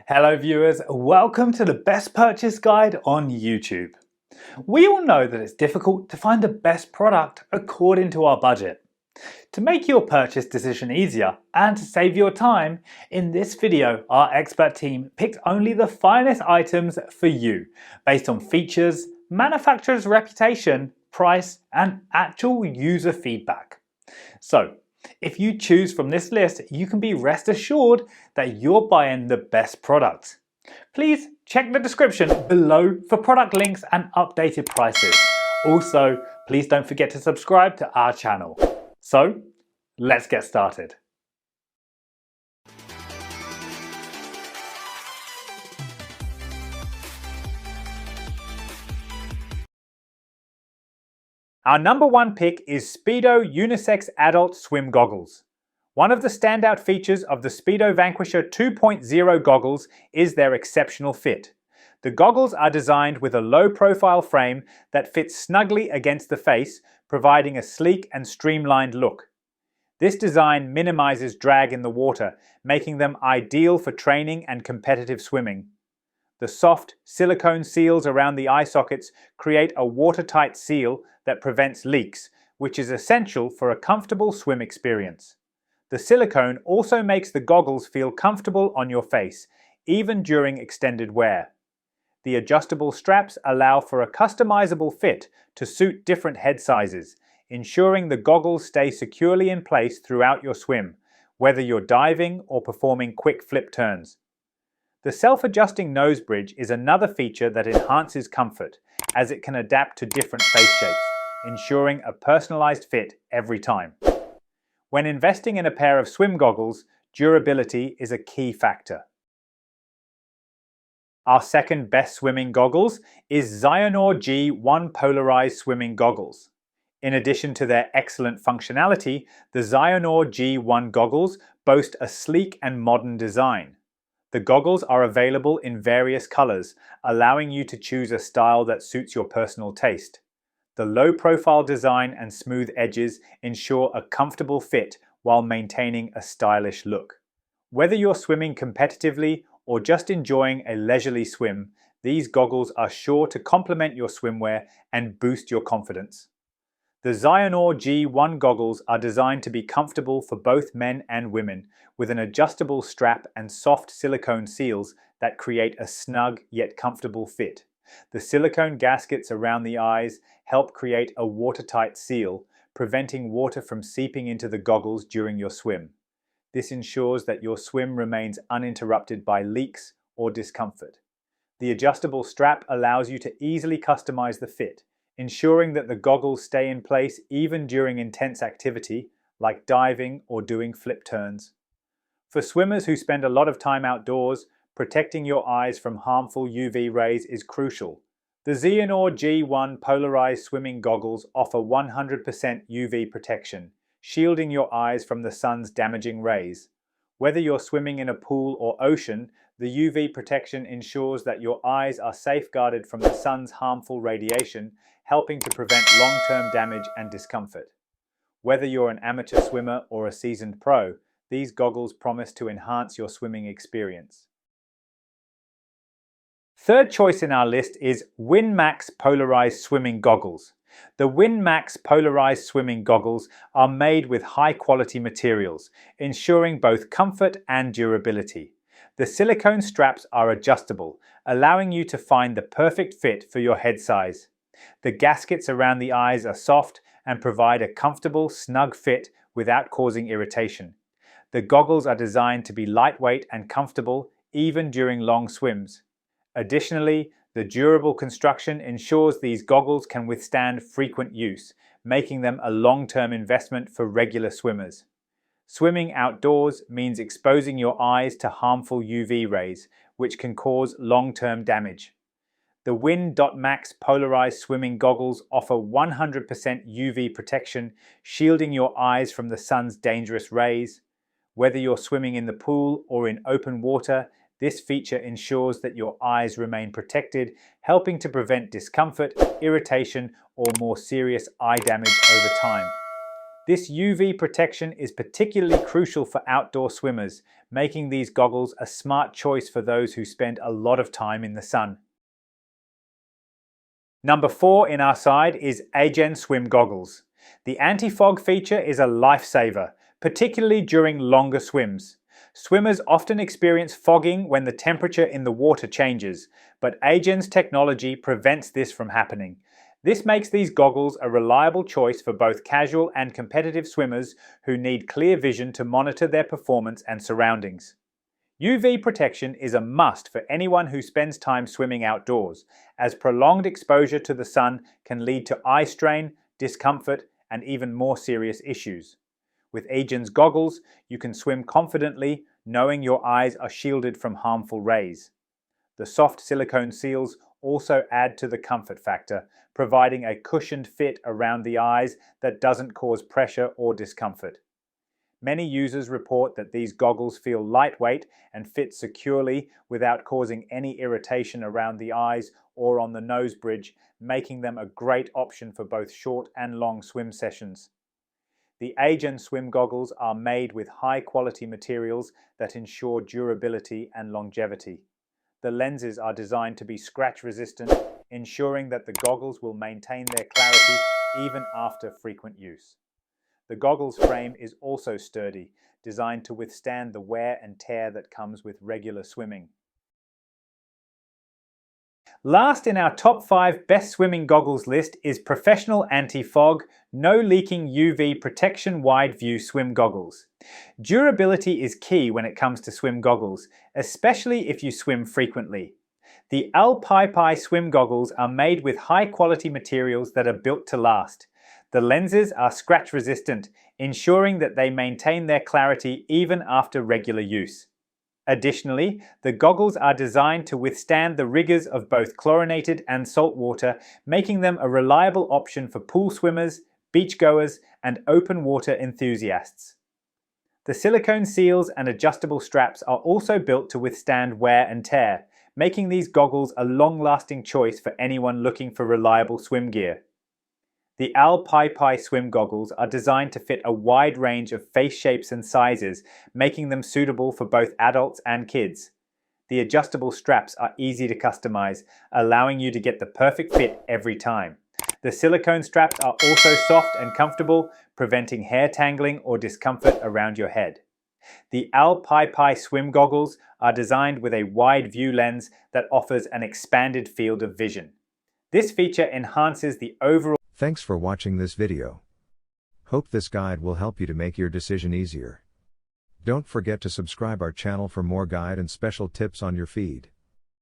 Hello viewers, welcome to the best purchase guide on YouTube. We all know that it's difficult to find the best product according to our budget. To make your purchase decision easier and to save your time, in this video our expert team picked only the finest items for you based on features, manufacturer's reputation, price and actual user feedback. So, if you choose from this list, you can be rest assured that you're buying the best product. Please check the description below for product links and updated prices. Also, please don't forget to subscribe to our channel. So, let's get started. Our number one pick is Speedo Unisex Adult Swim Goggles. One of the standout features of the Speedo Vanquisher 2.0 goggles is their exceptional fit. The goggles are designed with a low-profile frame that fits snugly against the face, providing a sleek and streamlined look. This design minimizes drag in the water, making them ideal for training and competitive swimming. The soft silicone seals around the eye sockets create a watertight seal that prevents leaks, which is essential for a comfortable swim experience. The silicone also makes the goggles feel comfortable on your face, even during extended wear. The adjustable straps allow for a customizable fit to suit different head sizes, ensuring the goggles stay securely in place throughout your swim, whether you're diving or performing quick flip turns. The self-adjusting nose bridge is another feature that enhances comfort, as it can adapt to different face shapes, ensuring a personalized fit every time. When investing in a pair of swim goggles, durability is a key factor. Our second best swimming goggles is Xionor G1 Polarized Swimming Goggles. In addition to their excellent functionality, the Xionor G1 goggles boast a sleek and modern design. The goggles are available in various colors, allowing you to choose a style that suits your personal taste. The low-profile design and smooth edges ensure a comfortable fit while maintaining a stylish look. Whether you're swimming competitively or just enjoying a leisurely swim, these goggles are sure to complement your swimwear and boost your confidence. The Xionor G1 goggles are designed to be comfortable for both men and women, with an adjustable strap and soft silicone seals that create a snug yet comfortable fit. The silicone gaskets around the eyes help create a watertight seal, preventing water from seeping into the goggles during your swim. This ensures that your swim remains uninterrupted by leaks or discomfort. The adjustable strap allows you to easily customize the fit, ensuring that the goggles stay in place even during intense activity, like diving or doing flip turns. For swimmers who spend a lot of time outdoors, protecting your eyes from harmful UV rays is crucial. The Xionor G1 Polarized Swimming Goggles offer 100% UV protection, shielding your eyes from the sun's damaging rays. Whether you're swimming in a pool or ocean, the UV protection ensures that your eyes are safeguarded from the sun's harmful radiation, helping to prevent long-term damage and discomfort. Whether you're an amateur swimmer or a seasoned pro, these goggles promise to enhance your swimming experience. Third choice in our list is WinMax Polarized Swimming Goggles. The WinMax Polarized Swimming Goggles are made with high-quality materials, ensuring both comfort and durability. The silicone straps are adjustable, allowing you to find the perfect fit for your head size. The gaskets around the eyes are soft and provide a comfortable, snug fit without causing irritation. The goggles are designed to be lightweight and comfortable, even during long swims. Additionally, the durable construction ensures these goggles can withstand frequent use, making them a long-term investment for regular swimmers. Swimming outdoors means exposing your eyes to harmful UV rays, which can cause long-term damage. The Win.Max Polarized Swimming Goggles offer 100% UV protection, shielding your eyes from the sun's dangerous rays. Whether you're swimming in the pool or in open water, this feature ensures that your eyes remain protected, helping to prevent discomfort, irritation, or more serious eye damage over time. This UV protection is particularly crucial for outdoor swimmers, making these goggles a smart choice for those who spend a lot of time in the sun. Number 4 in our side is Agen Swim Goggles. The anti-fog feature is a lifesaver, particularly during longer swims. Swimmers often experience fogging when the temperature in the water changes, but Agen's technology prevents this from happening. This makes these goggles a reliable choice for both casual and competitive swimmers who need clear vision to monitor their performance and surroundings. UV protection is a must for anyone who spends time swimming outdoors, as prolonged exposure to the sun can lead to eye strain, discomfort, and even more serious issues. With Agen's goggles, you can swim confidently, knowing your eyes are shielded from harmful rays. The soft silicone seals also add to the comfort factor, providing a cushioned fit around the eyes that doesn't cause pressure or discomfort. Many users report that these goggles feel lightweight and fit securely without causing any irritation around the eyes or on the nose bridge, making them a great option for both short and long swim sessions. The Agen swim goggles are made with high-quality materials that ensure durability and longevity. The lenses are designed to be scratch-resistant, ensuring that the goggles will maintain their clarity even after frequent use. The goggles frame is also sturdy, designed to withstand the wear and tear that comes with regular swimming. Last in our top 5 best swimming goggles list is Professional Anti-Fog No Leaking UV Protection Wide View Swim Goggles. Durability is key when it comes to swim goggles, especially if you swim frequently. The Al-Pi swim goggles are made with high-quality materials that are built to last. The lenses are scratch-resistant, ensuring that they maintain their clarity even after regular use. Additionally, the goggles are designed to withstand the rigors of both chlorinated and salt water, making them a reliable option for pool swimmers, beachgoers, and open water enthusiasts. The silicone seals and adjustable straps are also built to withstand wear and tear, making these goggles a long-lasting choice for anyone looking for reliable swim gear. The Al-Pi swim goggles are designed to fit a wide range of face shapes and sizes, making them suitable for both adults and kids. The adjustable straps are easy to customize, allowing you to get the perfect fit every time. The silicone straps are also soft and comfortable, preventing hair tangling or discomfort around your head. The Al-Pi swim goggles are designed with a wide view lens that offers an expanded field of vision. This feature enhances the overall. Thanks for watching this video. Hope this guide will help you to make your decision easier. Don't forget to subscribe our channel for more guide and special tips on your feed.